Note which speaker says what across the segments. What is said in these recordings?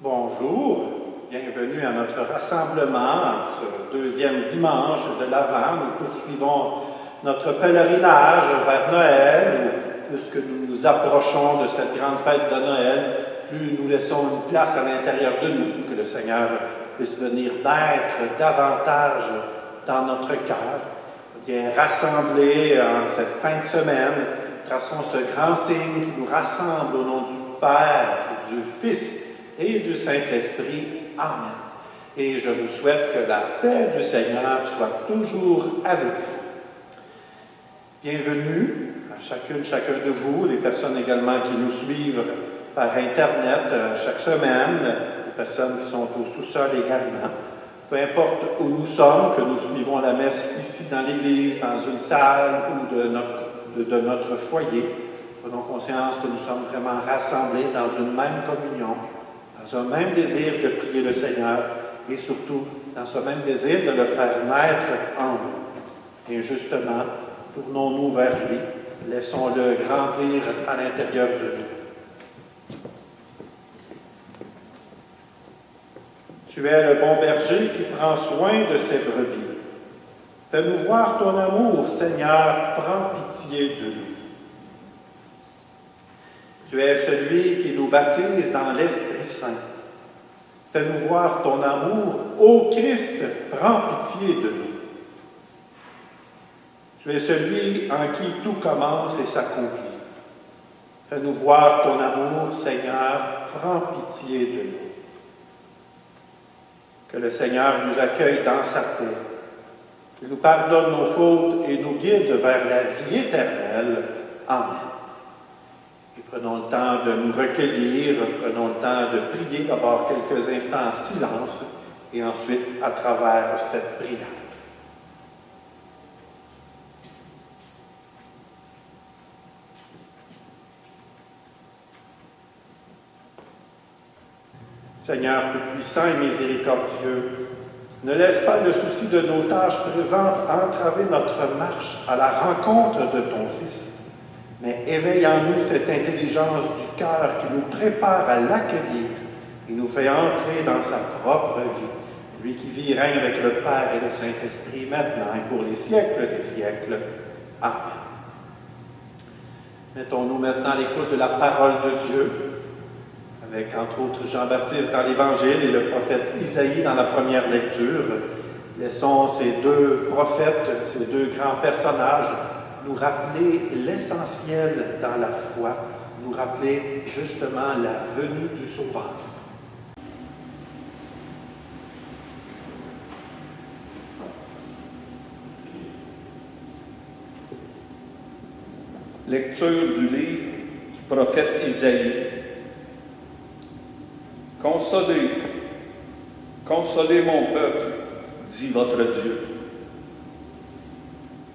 Speaker 1: Bonjour, bienvenue à notre rassemblement, ce deuxième dimanche de l'Avent. Nous poursuivons notre pèlerinage vers Noël. Plus que nous nous approchons de cette grande fête de Noël, plus nous laissons une place à l'intérieur de nous, que le Seigneur puisse venir naître davantage dans notre cœur. Bien rassemblés en cette fin de semaine, traçons ce grand signe qui nous rassemble au nom du Père, du Fils et du Saint-Esprit. Amen. Et je vous souhaite que la paix du Seigneur soit toujours avec vous. Bienvenue à chacun de vous, les personnes également qui nous suivent par Internet chaque semaine, les personnes qui sont au sous-sol également. Peu importe où nous sommes, que nous suivons la messe ici dans l'Église, dans une salle ou de notre foyer, prenons conscience que nous sommes vraiment rassemblés dans une même communion, dans un même désir de prier le Seigneur et surtout dans ce même désir de le faire naître en nous. Et justement, tournons-nous vers lui, laissons-le grandir à l'intérieur de nous. Tu es le bon berger qui prend soin de ses brebis. Fais-nous voir ton amour, Seigneur, prends pitié de nous. Tu es celui qui nous baptise dans l'Esprit Saint. Fais-nous voir ton amour, ô Christ, prends pitié de nous. Tu es celui en qui tout commence et s'accomplit. Fais-nous voir ton amour, Seigneur, prends pitié de nous. Que le Seigneur nous accueille dans sa paix, qu'il nous pardonne nos fautes et nous guide vers la vie éternelle. Amen. Et prenons le temps de nous recueillir, prenons le temps de prier d'abord quelques instants en silence et ensuite à travers cette prière. Seigneur tout-puissant et miséricordieux, ne laisse pas le souci de nos tâches présentes entraver notre marche à la rencontre de ton Fils, mais éveille en nous cette intelligence du cœur qui nous prépare à l'accueillir et nous fait entrer dans sa propre vie, lui qui vit et règne avec le Père et le Saint-Esprit maintenant et pour les siècles des siècles. Amen. Mettons-nous maintenant à l'écoute de la parole de Dieu, avec entre autres Jean-Baptiste dans l'Évangile et le prophète Isaïe dans la première lecture. Laissons ces deux prophètes, ces deux grands personnages, nous rappeler l'essentiel dans la foi, nous rappeler justement la venue du Sauveur.
Speaker 2: Lecture du livre du prophète Isaïe. Consolez, consolez mon peuple, dit votre Dieu.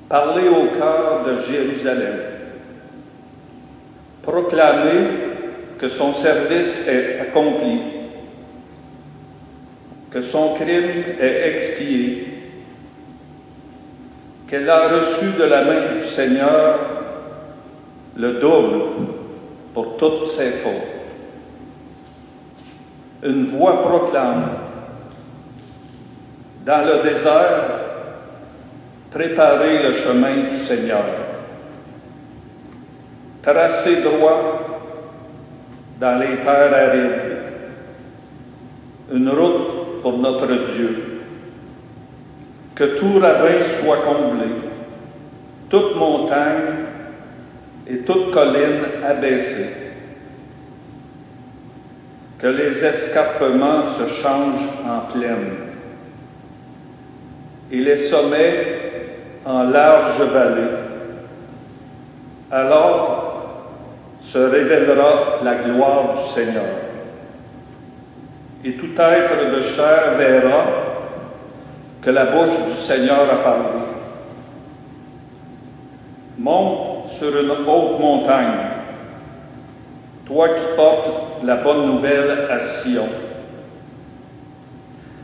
Speaker 2: Parlez au cœur de Jérusalem. Proclamez que son service est accompli, que son crime est expié, qu'elle a reçu de la main du Seigneur le double pour toutes ses fautes. Une voix proclame: dans le désert, préparez le chemin du Seigneur. Tracez droit dans les terres arides, une route pour notre Dieu. Que tout ravin soit comblé, toute montagne et toute colline abaissée. Que les escarpements se changent en plaine et les sommets en larges vallées. Alors se révélera la gloire du Seigneur. Et tout être de chair verra que la bouche du Seigneur a parlé. Monte sur une haute montagne, toi qui portes la bonne nouvelle à Sion.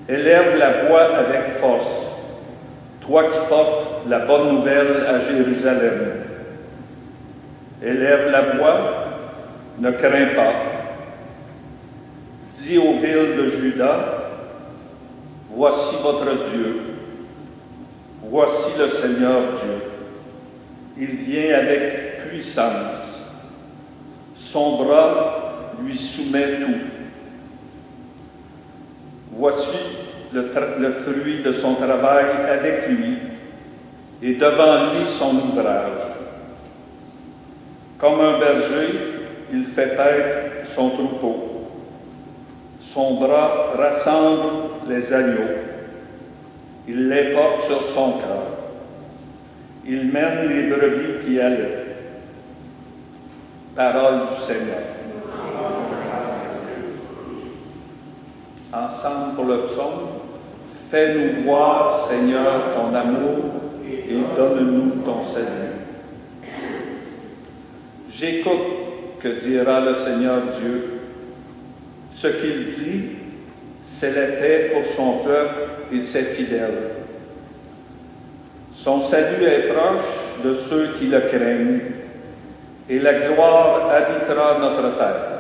Speaker 2: Élève la voix avec force, toi qui portes la bonne nouvelle à Jérusalem. Élève la voix, ne crains pas. Dis aux villes de Juda: voici votre Dieu, voici le Seigneur Dieu. Il vient avec puissance, son bras lui soumet tout. Voici le fruit de son travail avec lui, et devant lui son ouvrage. Comme un berger, il fait paître son troupeau. Son bras rassemble les agneaux. Il les porte sur son cœur. Il mène les brebis qui allaitent. Parole du Seigneur. Ensemble pour le psaume, fais-nous voir, Seigneur, ton amour et donne-nous ton salut. J'écoute que dira le Seigneur Dieu. Ce qu'il dit, c'est la paix pour son peuple et ses fidèles. Son salut est proche de ceux qui le craignent, et la gloire habitera notre terre.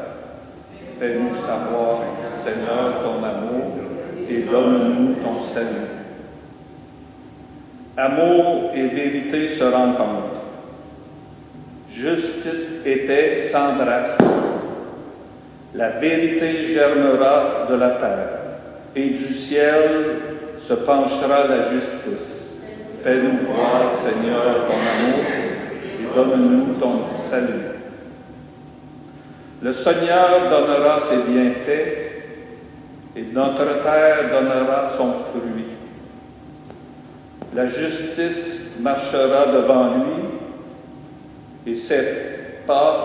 Speaker 2: Fais-nous savoir, Seigneur, ton amour, et donne-nous ton salut. Amour et vérité se rencontrent. Justice et paix s'embrassent. La vérité germera de la terre, et du ciel se penchera la justice. Fais-nous voir, Seigneur, ton amour, et donne-nous ton salut. Le Seigneur donnera ses bienfaits, et notre terre donnera son fruit. La justice marchera devant lui, et ses pas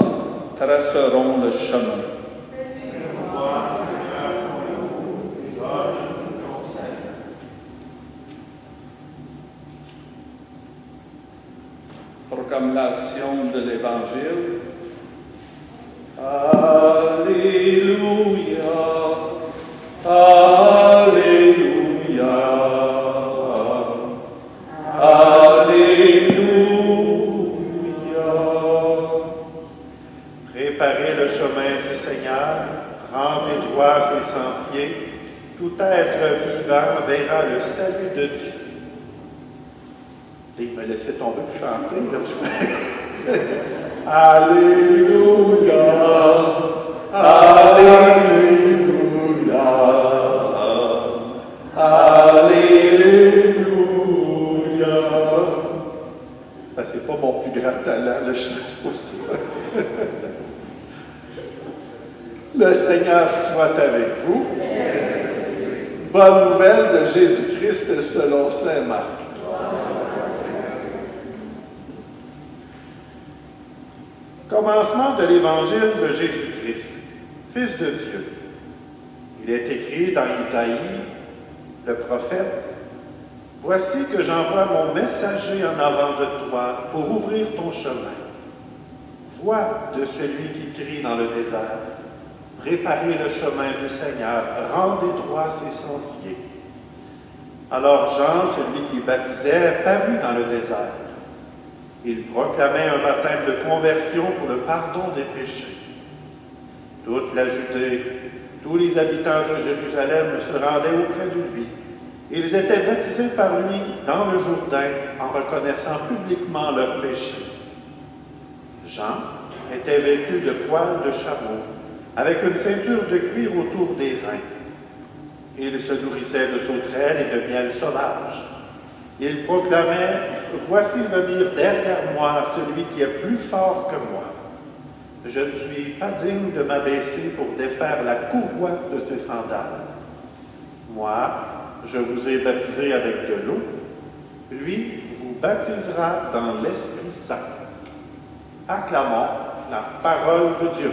Speaker 2: traceront le chemin. Proclamation de l'Évangile. Alléluia, Alléluia, Alléluia.
Speaker 1: Préparez le chemin du Seigneur, rendez droit ses sentiers, tout être vivant verra le salut de Dieu. Et il m'a laissé tomber pour chanter. Alléluia, Alléluia, Alléluia. Ça, c'est pas mon plus grand talent, le chant, c'est pas ça. Le Seigneur soit avec vous. Bonne nouvelle de Jésus-Christ selon saint Marc. Commencement de l'Évangile de Jésus-Christ, Fils de Dieu. Il est écrit dans Isaïe, le prophète: « Voici que j'envoie mon messager en avant de toi pour ouvrir ton chemin. Voix de celui qui crie dans le désert. Préparez le chemin du Seigneur, rendez droit ses sentiers. » Alors Jean, celui qui baptisait, parut dans le désert. Il proclamait un baptême de conversion pour le pardon des péchés. Toute la Judée, tous les habitants de Jérusalem se rendaient auprès de lui. Ils étaient baptisés par lui dans le Jourdain en reconnaissant publiquement leurs péchés. Jean était vêtu de poils de chameau, avec une ceinture de cuir autour des reins. Il se nourrissait de sauterelles et de miel sauvage. Il proclamait « Voici venir derrière moi celui qui est plus fort que moi. Je ne suis pas digne de m'abaisser pour défaire la courroie de ses sandales. Moi, je vous ai baptisé avec de l'eau. Lui vous baptisera dans l'Esprit Saint. » Acclamons la parole de Dieu.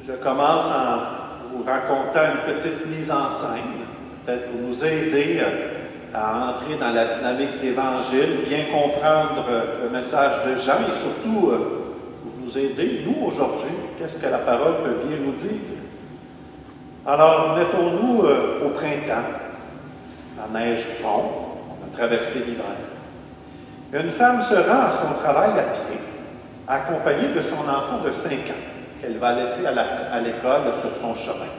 Speaker 1: Je commence en vous racontant une petite mise en scène, peut-être pour nous aider à entrer dans la dynamique d'Évangile, bien comprendre le message de Jean et surtout pour nous aider, nous aujourd'hui, qu'est-ce que la parole peut bien nous dire. Alors, mettons-nous au printemps, la neige fond, on a traversé l'hiver. Une femme se rend à son travail à pied, accompagnée de son enfant de 5 ans. Qu'elle va laisser à l'école sur son chemin.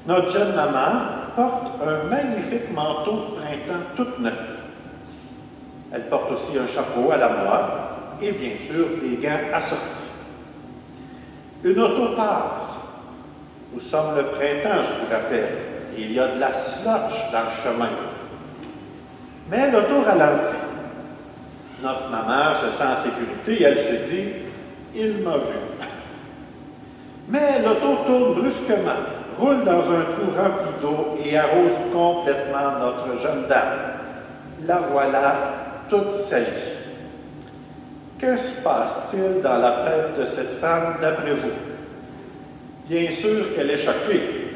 Speaker 1: Notre jeune maman porte un magnifique manteau de printemps tout neuf. Elle porte aussi un chapeau à la mode et bien sûr des gants assortis. Une auto passe. Nous sommes le printemps, je vous rappelle, et il y a de la slush dans le chemin. Mais l'auto ralentit. Notre maman se sent en sécurité et elle se dit « Il m'a vu ». Mais l'auto tourne brusquement, roule dans un trou rempli d'eau et arrose complètement notre jeune dame. La voilà toute salie. Que se passe-t-il dans la tête de cette femme d'après vous? Bien sûr qu'elle est choquée.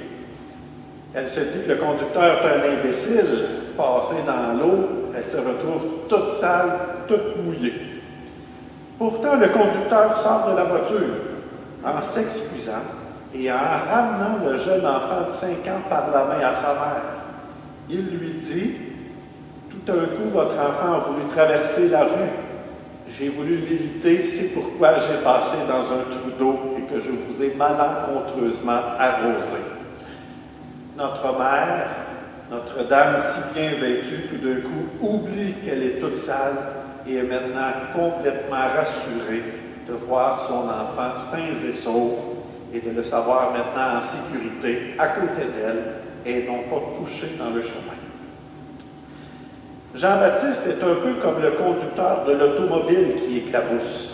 Speaker 1: Elle se dit que le conducteur est un imbécile, passé dans l'eau, elle se retrouve toute sale, toute mouillée. Pourtant, le conducteur sort de la voiture, en s'excusant et en ramenant le jeune enfant de 5 ans par la main à sa mère. Il lui dit, « Tout d'un coup, votre enfant a voulu traverser la rue. J'ai voulu l'éviter, c'est pourquoi j'ai passé dans un trou d'eau et que je vous ai malencontreusement arrosé. » Notre mère, notre dame si bien vêtue, tout d'un coup, oublie qu'elle est toute sale et est maintenant complètement rassurée de voir son enfant sain et sauf et de le savoir maintenant en sécurité à côté d'elle et non pas couché dans le chemin. Jean-Baptiste est un peu comme le conducteur de l'automobile qui éclabousse.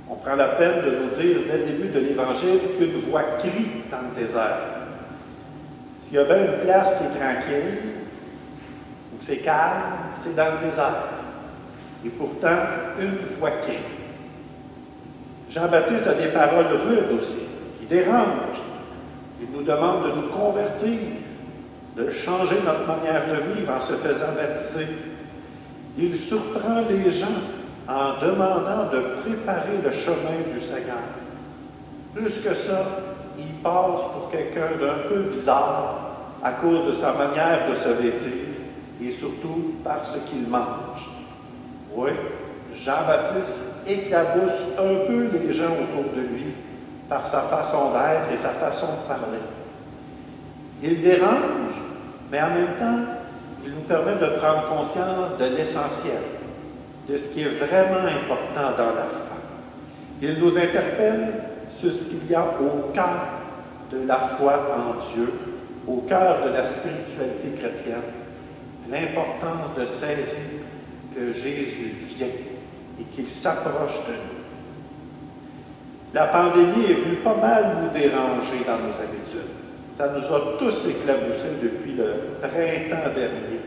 Speaker 1: On prend la peine de nous dire dès le début de l'Évangile qu'une voix crie dans le désert. S'il y a bien une place qui est tranquille, ou que c'est calme, c'est dans le désert. Et pourtant, une voix crie. Jean-Baptiste a des paroles rudes aussi, qui dérangent. Il nous demande de nous convertir, de changer notre manière de vivre en se faisant baptiser. Il surprend les gens en demandant de préparer le chemin du Seigneur. Plus que ça, il passe pour quelqu'un d'un peu bizarre à cause de sa manière de se vêtir et surtout par ce qu'il mange. Oui, Jean-Baptiste éclabousse un peu les gens autour de lui par sa façon d'être et sa façon de parler. Il dérange, mais en même temps, il nous permet de prendre conscience de l'essentiel, de ce qui est vraiment important dans la foi. Il nous interpelle sur ce qu'il y a au cœur de la foi en Dieu, au cœur de la spiritualité chrétienne, l'importance de saisir que Jésus vient et qu'il s'approche de nous. La pandémie est venue pas mal nous déranger dans nos habitudes. Ça nous a tous éclaboussés depuis le printemps dernier.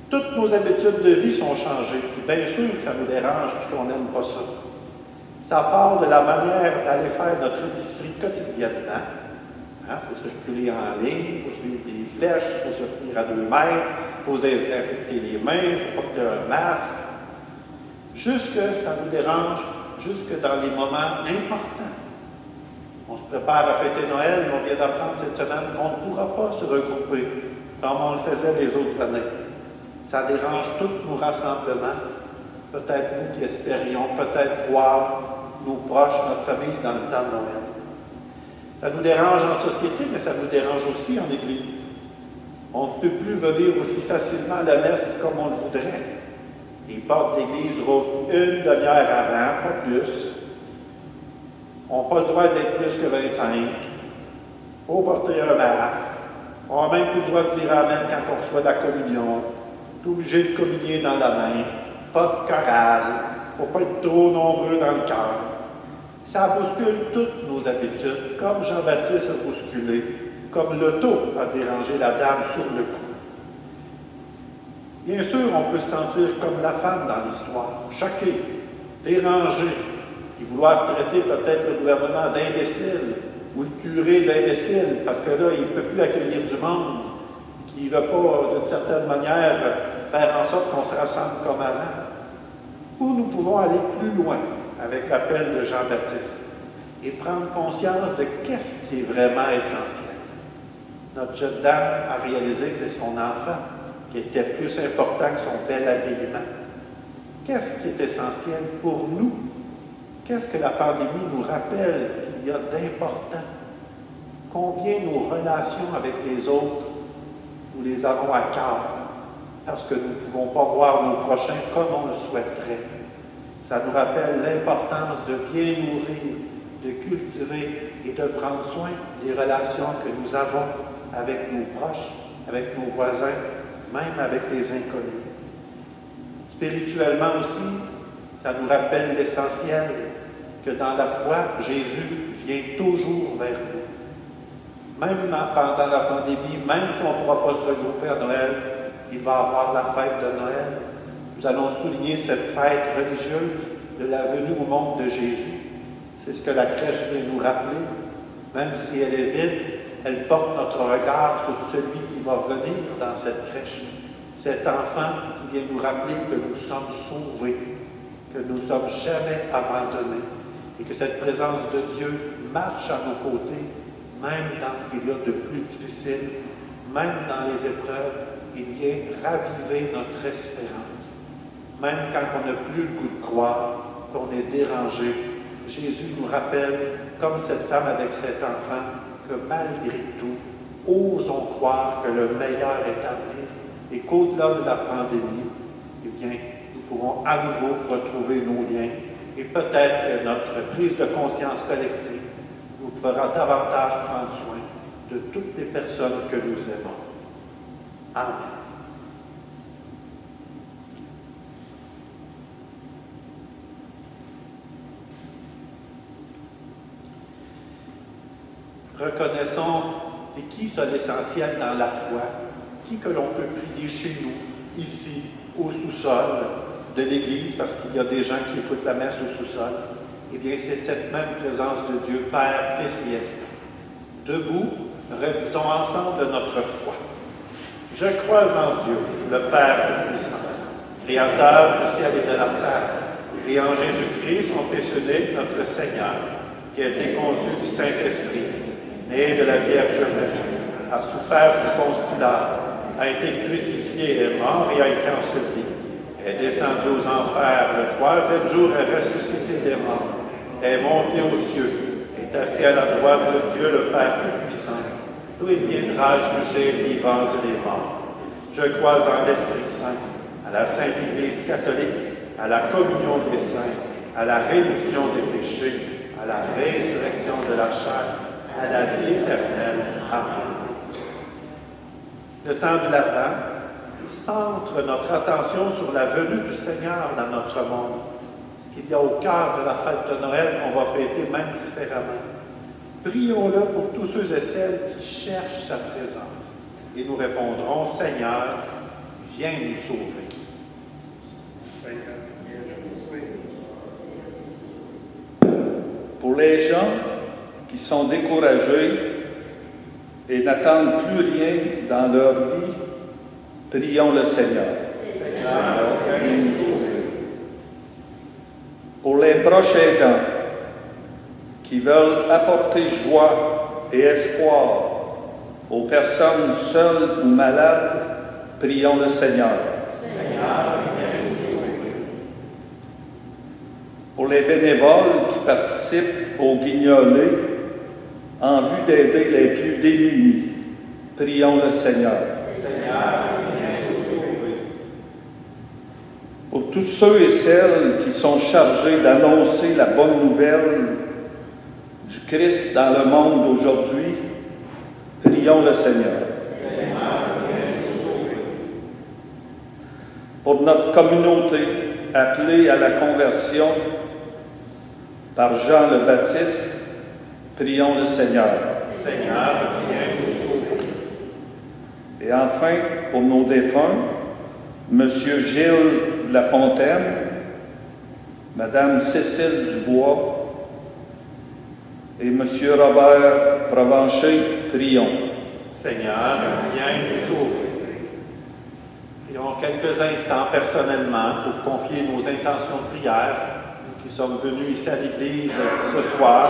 Speaker 1: Toutes nos habitudes de vie sont changées, puis bien sûr que ça nous dérange et qu'on n'aime pas ça. Ça part de la manière d'aller faire notre épicerie quotidiennement, Il faut circuler en ligne, il faut suivre des flèches, il faut se tenir à 2 mètres, il faut désinfecter les mains, il faut porter un masque. Jusque, ça nous dérange, jusque dans les moments importants. On se prépare à fêter Noël, mais on vient d'apprendre cette semaine qu'on ne pourra pas se regrouper comme on le faisait les autres années. Ça dérange tous nos rassemblements. Peut-être nous qui espérions peut-être voir nos proches, notre famille dans le temps de Noël. Ça nous dérange en société, mais ça nous dérange aussi en Église. On ne peut plus venir aussi facilement à la messe comme on le voudrait. Les portes d'Église rouvrent une demi-heure avant, pas plus. On n'a pas le droit d'être plus que 25. Il faut porter un masque. On n'a même plus le droit de dire Amen quand on reçoit la communion. On est obligé de communier dans la main. Pas de chorale. Il ne faut pas être trop nombreux dans le cœur. Ça bouscule toutes nos habitudes, comme Jean-Baptiste a bousculé, comme l'auto a dérangé la dame sur le coup. Bien sûr, on peut se sentir comme la femme dans l'histoire, choqué, dérangé, et vouloir traiter peut-être le gouvernement d'imbécile, ou le curé d'imbécile, parce que là, il ne peut plus accueillir du monde, qui ne va pas, d'une certaine manière, faire en sorte qu'on se rassemble comme avant. Ou nous pouvons aller plus loin avec l'appel de Jean-Baptiste et prendre conscience de qu'est-ce qui est vraiment essentiel. Notre jeune dame a réalisé que c'est son enfant qui était plus important que son bel habillement. Qu'est-ce qui est essentiel pour nous? Qu'est-ce que la pandémie nous rappelle qu'il y a d'important? Combien nos relations avec les autres, nous les avons à cœur, parce que nous ne pouvons pas voir nos prochains comme on le souhaiterait. Ça nous rappelle l'importance de bien nourrir, de cultiver et de prendre soin des relations que nous avons avec nos proches, avec nos voisins, même avec les inconnus. Spirituellement aussi, ça nous rappelle l'essentiel que dans la foi, Jésus vient toujours vers nous. Même pendant la pandémie, même si on ne pourra pas se regrouper à Noël, il va y avoir la fête de Noël. Nous allons souligner cette fête religieuse de la venue au monde de Jésus. C'est ce que la crèche vient nous rappeler. Même si elle est vide, elle porte notre regard sur celui qui va venir dans cette crèche. Cet enfant qui vient nous rappeler que nous sommes sauvés, que nous ne sommes jamais abandonnés et que cette présence de Dieu marche à nos côtés, même dans ce qu'il y a de plus difficile, même dans les épreuves. Il vient raviver notre espérance. Même quand on n'a plus le goût de croire, qu'on est dérangé, Jésus nous rappelle, comme cette femme avec cet enfant, que malgré tout, osons croire que le meilleur est à venir et qu'au-delà de la pandémie, eh bien, nous pourrons à nouveau retrouver nos liens et peut-être que notre prise de conscience collective nous fera davantage prendre soin de toutes les personnes que nous aimons. Amen. Reconnaissons c'est qui ça l'essentiel dans la foi, qui que l'on peut prier chez nous, ici, au sous-sol de l'Église, parce qu'il y a des gens qui écoutent la messe au sous-sol. Eh bien, c'est cette même présence de Dieu, Père, Fils et Esprit. Debout, redisons ensemble notre foi. Je crois en Dieu, le Père Tout-Puissant, Créateur du ciel et de la terre, et en Jésus-Christ, son Fils unique, notre Seigneur, qui a été conçu du Saint-Esprit, né de la Vierge Marie, a souffert sous Ponce Pilate, a été crucifié, est mort et a été enseveli, est descendu aux enfers, le troisième jour est ressuscité des morts, est monté aux cieux, est assis à la droite de Dieu, le Père Tout-Puissant, d'où il viendra juger les vivants et les morts. Je crois en l'Esprit Saint, à la Sainte Église catholique, à la communion des saints, à la rémission des péchés, à la résurrection de la chair, à la vie éternelle. Amen. Le temps de l'Avent centre notre attention sur la venue du Seigneur dans notre monde. Ce qu'il y a au cœur de la fête de Noël qu'on va fêter même différemment. Prions-le pour tous ceux et celles qui cherchent sa présence. Et nous répondrons, Seigneur, viens nous sauver.
Speaker 2: Pour les gens qui sont découragés et n'attendent plus rien dans leur vie, prions le Seigneur. Pour les proches aidants qui veulent apporter joie et espoir aux personnes seules ou malades, prions le Seigneur. Pour les bénévoles qui participent au guignolé en vue d'aider les plus démunis, prions le Seigneur. Pour tous ceux et celles qui sont chargés d'annoncer la bonne nouvelle du Christ dans le monde aujourd'hui, prions le Seigneur. Pour notre communauté appelée à la conversion par Jean le Baptiste, prions le Seigneur.
Speaker 1: Seigneur, viens nous sauver.
Speaker 2: Et enfin, pour nos défunts, Monsieur Gilles Lafontaine, Madame Cécile Dubois et Monsieur Robert Provencher, prions.
Speaker 1: Seigneur, viens nous sauver. Prions quelques instants personnellement pour confier nos intentions de prière, nous qui sommes venus ici à l'Église ce soir,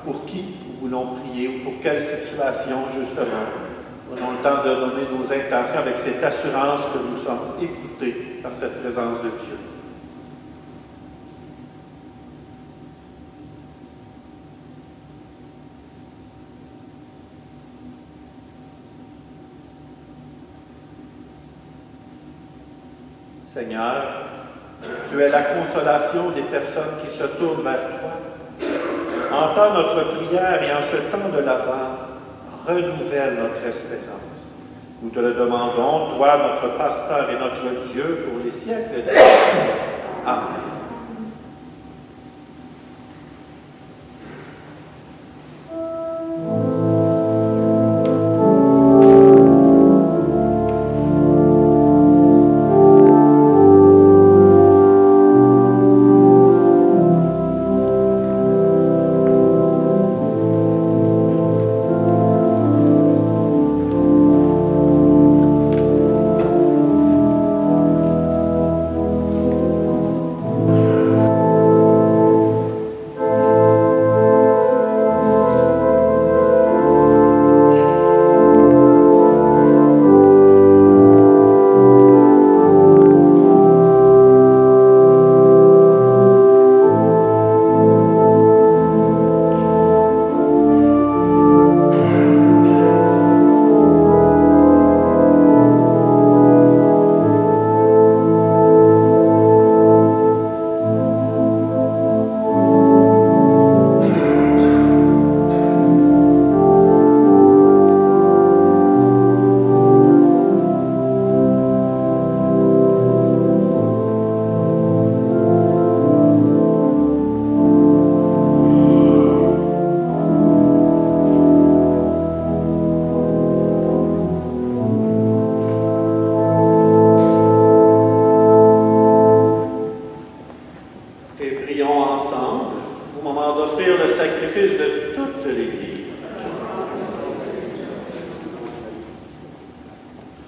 Speaker 1: pour qui nous voulons prier ou pour quelle situation justement. Prenons le temps de nommer nos intentions avec cette assurance que nous sommes écoutés par cette présence de Dieu. Seigneur, tu es la consolation des personnes qui se tournent vers toi. Entends notre prière et en ce temps de l'Avent, renouvelle notre espérance. Nous te le demandons, toi, notre pasteur et notre Dieu, pour les siècles des siècles. Amen.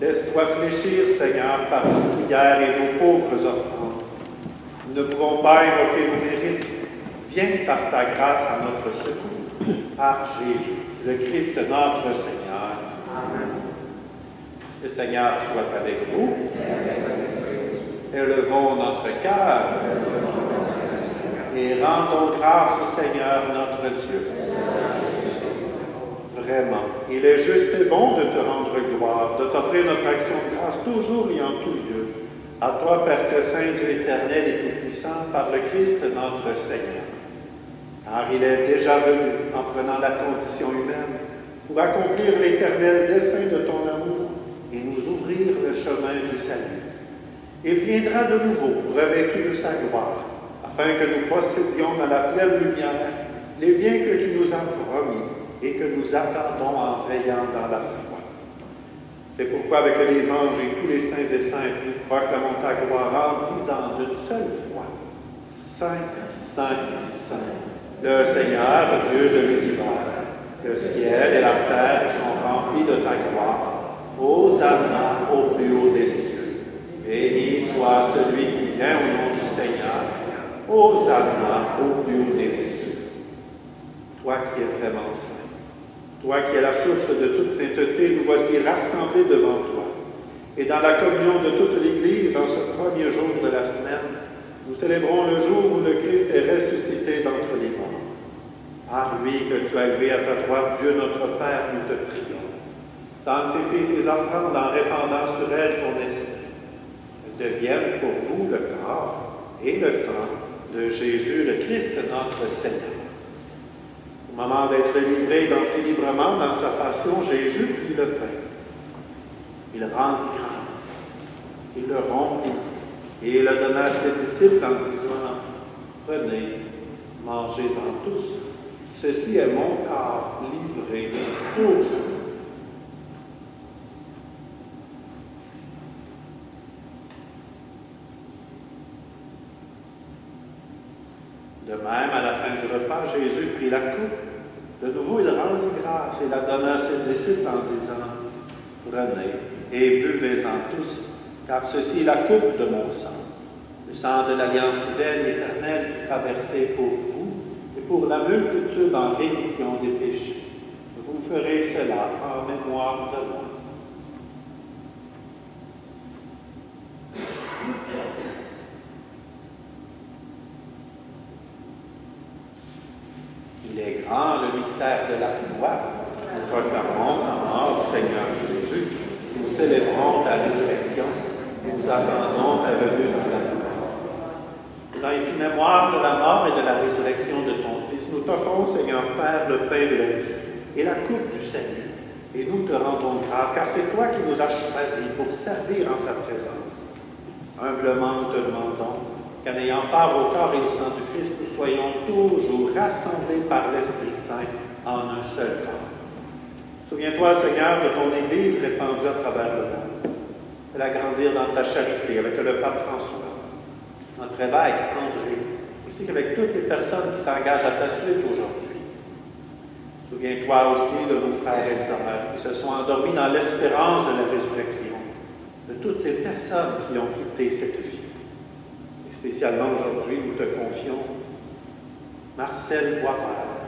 Speaker 1: Laisse-toi fléchir, Seigneur, par nos prières et nos pauvres offrandes. Nous ne pouvons pas évoquer nos mérites. Viens par ta grâce à notre secours. Par Jésus, le Christ notre Seigneur. Amen. Le Seigneur soit avec vous. Élevons notre cœur et rendons grâce au Seigneur notre Dieu. Vraiment, il est juste et bon de te rendre gloire, de t'offrir notre action de grâce toujours et en tout lieu. À toi, Père très saint, Dieu éternel et tout-puissant, par le Christ notre Seigneur. Car il est déjà venu en prenant la condition humaine pour accomplir l'éternel dessein de ton amour et nous ouvrir le chemin du salut. Il viendra de nouveau, revêtu de sa gloire, afin que nous possédions dans la pleine lumière les biens que tu nous as promis et que nous attendons en veillant dans la foi. C'est pourquoi, avec les anges et tous les saints et saintes, nous proclamons ta gloire en disant d'une seule fois: Saint, Saint, Saint, le Seigneur, Dieu de l'univers. Le ciel et la terre sont Hosanna au plus haut des cieux. Béni soit celui qui vient au nom du Seigneur. Hosanna au plus haut des cieux. Toi qui es vraiment saint, toi qui es la source de toute sainteté, nous voici rassemblés devant toi. Et dans la communion de toute l'Église, en ce premier jour de la semaine, nous célébrons le jour où le Christ est ressuscité d'entre les morts. Par lui que tu as élevé à ta droite, Dieu notre Père, nous te prions. Sanctifie ces offrandes en répandant sur elles ton esprit. Elles deviennent pour nous le corps et le sang de Jésus, le Christ, notre Seigneur. Au moment d'être livré, d'entrer librement dans sa passion, Jésus prit le pain. Il rendit grâce. Il le rompit et le donna à ses disciples en disant, « Prenez, mangez-en tous. Ceci est mon corps livré pour vous. » De même, à la fin du repas, Jésus prit la coupe. De nouveau, il rendit grâce et la donna à ses disciples en disant, « Prenez et buvez-en tous, car ceci est la coupe de mon sang, le sang de l'alliance nouvelle et éternelle qui sera versé pour vous et pour la multitude en rémission des péchés. Vous ferez cela en mémoire de moi. » Il est grand le mystère de la foi. Nous proclamons la mort du Seigneur Jésus. Nous célébrons ta résurrection. Nous attendons ta venue dans la gloire. Faisant ici mémoire de la mort et de la résurrection de ton Fils, nous t'offrons, Seigneur Père, le pain de la vie et la coupe du salut. Et nous te rendons grâce, car c'est toi qui nous as choisis pour servir en sa présence. Humblement, nous te demandons qu'en ayant part au corps et au sang du Christ, nous soyons toujours rassemblés par l'Esprit Saint en un seul corps. Souviens-toi, Seigneur, de ton Église répandue à travers le monde. Fais-la grandir dans ta charité avec le pape François, notre évêque André, ainsi qu'avec toutes les personnes qui s'engagent à ta suite aujourd'hui. Souviens-toi aussi de nos frères et sœurs qui se sont endormis dans l'espérance de la résurrection, de toutes ces personnes qui ont quitté cette vie. Spécialement aujourd'hui, nous te confions Marcel Boisvert,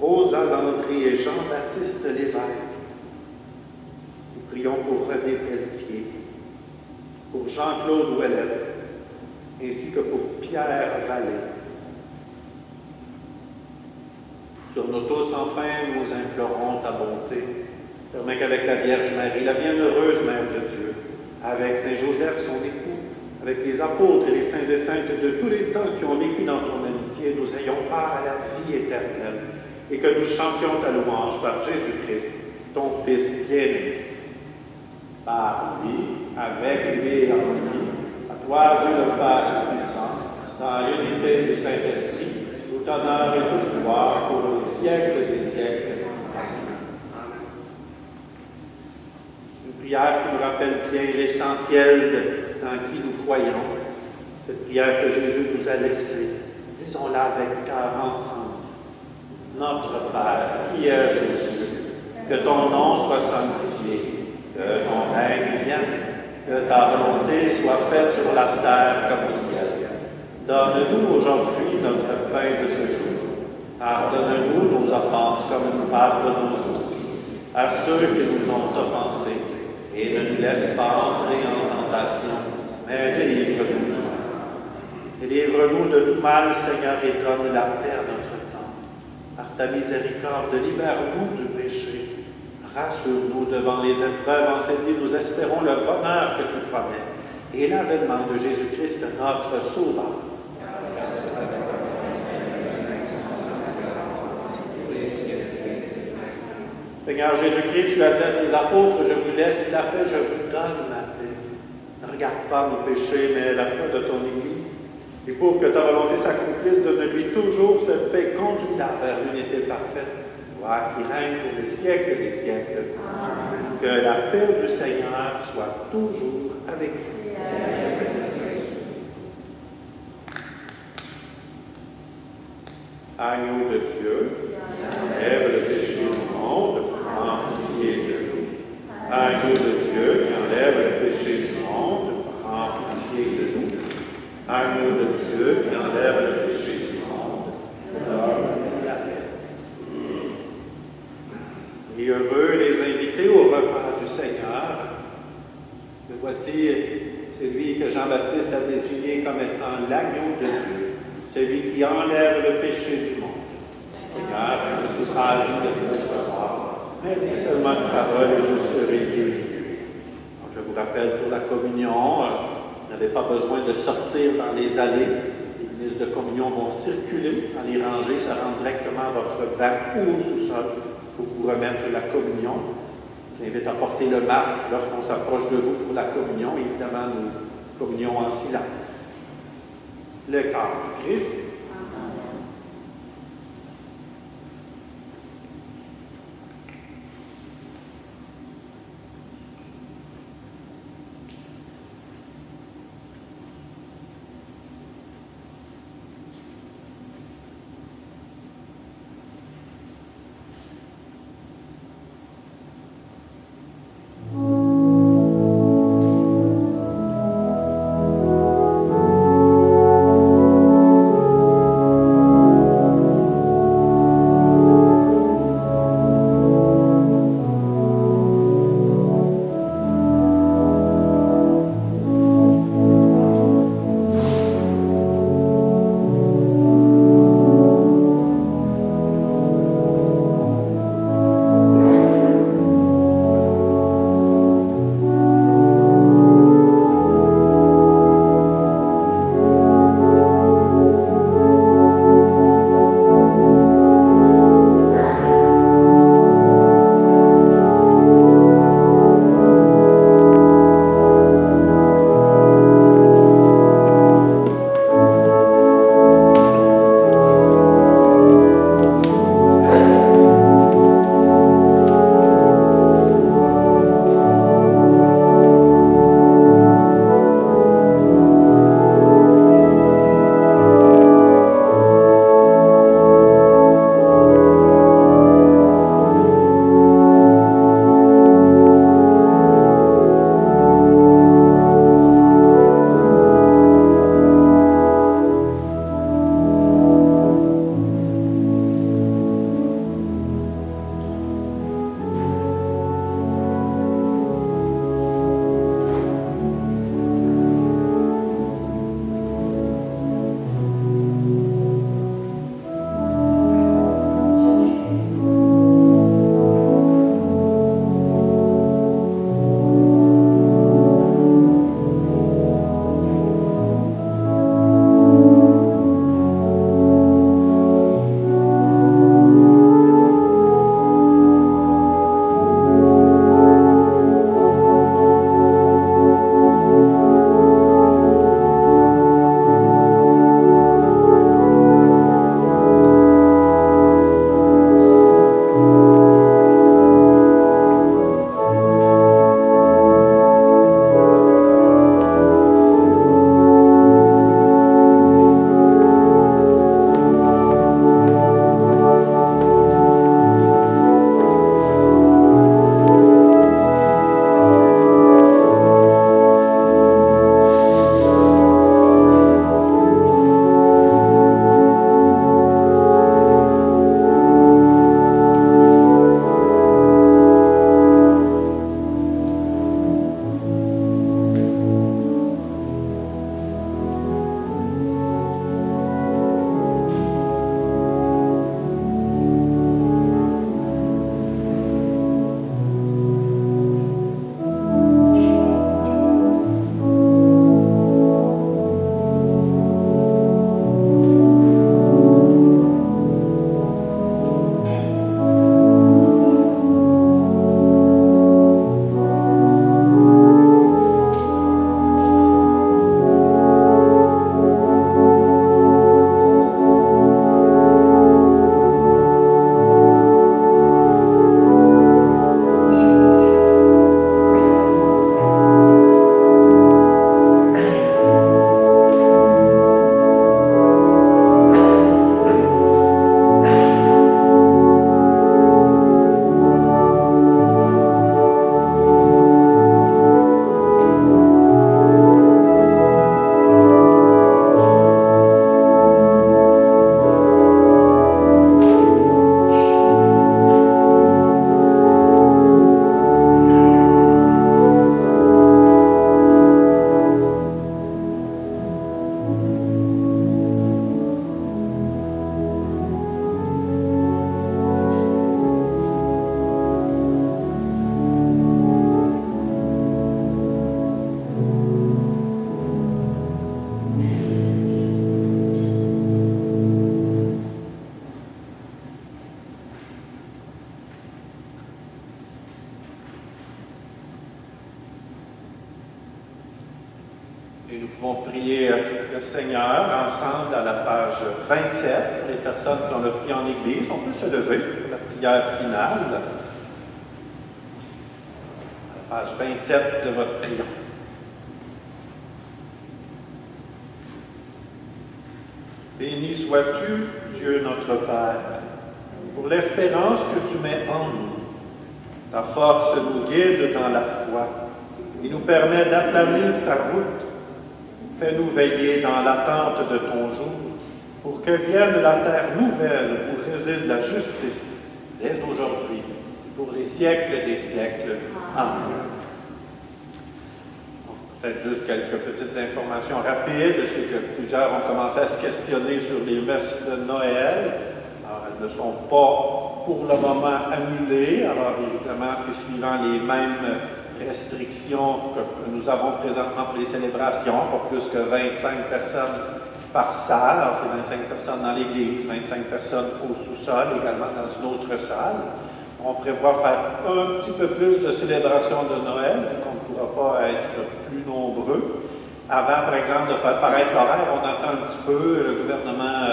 Speaker 1: Rosa Landry et Jean-Baptiste Lévesque. Nous prions pour René Pelletier, pour Jean-Claude Ouellet, ainsi que pour Pierre Vallée. Sur nous tous, enfin, nous implorons ta bonté. Permets qu'avec la Vierge Marie, la bienheureuse Mère de Dieu, avec Saint Joseph, son époux, avec les apôtres et les saints et saintes de tous les temps qui ont vécu dans ton amitié, nous ayons part à la vie éternelle et que nous chantions ta louange par Jésus-Christ, ton Fils bien-aimé. Par lui, avec lui et en lui, à toi, Dieu le Père puissant, dans l'unité du Saint-Esprit, tout honneur et toute gloire pour les siècles des siècles. Une prière qui nous rappelle bien l'essentiel en qui nous croyons, cette prière que Jésus nous a laissée, disons-la avec cœur ensemble. Notre Père, qui es aux cieux, que ton nom soit sanctifié, que ton règne vienne, que ta volonté soit faite sur la terre comme au ciel. Donne-nous aujourd'hui notre pain de ce jour. Pardonne-nous nos offenses comme nous pardonnons aussi à ceux qui nous ont offensés. Et ne nous laisse pas entrer en tentation, mais délivre-nous du mal. Délivre-nous de tout mal, Seigneur, et donne la paix à notre temps. Par ta miséricorde, libère-nous du péché. Rassure-nous devant les épreuves. En cette vie, nous espérons le bonheur que tu promets et l'avènement de Jésus-Christ, notre Sauveur. Seigneur Jésus-Christ, tu as dit à tes apôtres, je vous laisse la paix, je vous donne ma paix. Ne regarde pas nos péchés, mais la foi de ton Église. Et pour que ta volonté s'accomplisse, donne-lui toujours cette paix, conduis-la vers l'unité parfaite, toi qui règne pour les siècles des siècles. Amen. Que la paix du Seigneur soit toujours avec vous. Agneau de Dieu, enlève le péché du monde, en pitié de nous. Agneau de Dieu qui enlève le péché du monde, donne la paix. Et heureux les invités au repas du Seigneur. Et voici celui que Jean-Baptiste a désigné comme étant l'agneau de Dieu, celui qui enlève le péché du monde. Seigneur, je suis ravi de te recevoir, mais dis seulement une parole et je serai guéri. Je vous rappelle pour la communion, vous n'avez pas besoin de sortir dans les allées. Les ministres de communion vont circuler dans les rangées, ça rend directement à votre banc ou au sous-sol pour vous remettre la communion. Je vous invite à porter le masque lorsqu'on s'approche de vous pour la communion. Évidemment, nous communions en silence. Le corps du Christ. Et nous pouvons prier le Seigneur ensemble à la page 27. Pour les personnes qui ont le prié en Église, on peut se lever pour la prière finale. À la page 27 de votre prière. Béni sois-tu, Dieu notre Père, pour l'espérance que tu mets en nous. Ta force nous guide dans la foi et nous permet d'aplanir ta route. Fais-nous veiller dans l'attente de ton jour, pour que vienne la terre nouvelle où réside la justice, dès aujourd'hui, pour les siècles des siècles. Amen. Peut-être juste quelques petites informations rapides. Je sais que plusieurs ont commencé à se questionner sur les messes de Noël. Alors, elles ne sont pas pour le moment annulées. Alors, évidemment, c'est suivant les mêmes restrictions que nous avons présentement pour les célébrations, pas plus que 25 personnes par salle. Alors, c'est 25 personnes dans l'église, 25 personnes au sous-sol, également dans une autre salle. On prévoit faire un petit peu plus de célébration de Noël, vu qu'on ne pourra pas être plus nombreux. Avant, par exemple, de faire paraître l'horaire, on attend un petit peu. Le gouvernement,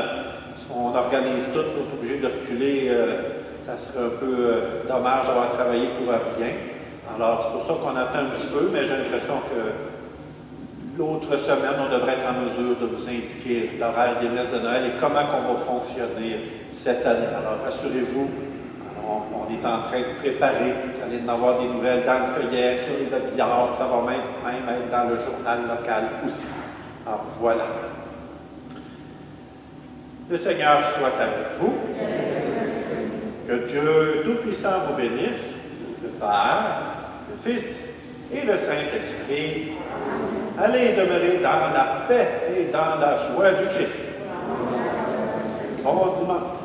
Speaker 1: on organise tout, on est obligé de reculer. Ça serait un peu dommage d'avoir travaillé pour rien. Alors, c'est pour ça qu'on attend un petit peu, mais j'ai l'impression que l'autre semaine, on devrait être en mesure de vous indiquer l'horaire des messes de Noël et comment on va fonctionner cette année. Alors, rassurez-vous, on est en train de préparer. Vous allez en avoir des nouvelles dans le feuillet, sur les papillages, ça va même être dans le journal local aussi. Alors, voilà. Le Seigneur soit avec vous. Que Dieu Tout-Puissant vous bénisse, le Père, le Fils et le Saint-Esprit. Allez demeurer dans la paix et dans la joie du Christ. Bon dimanche.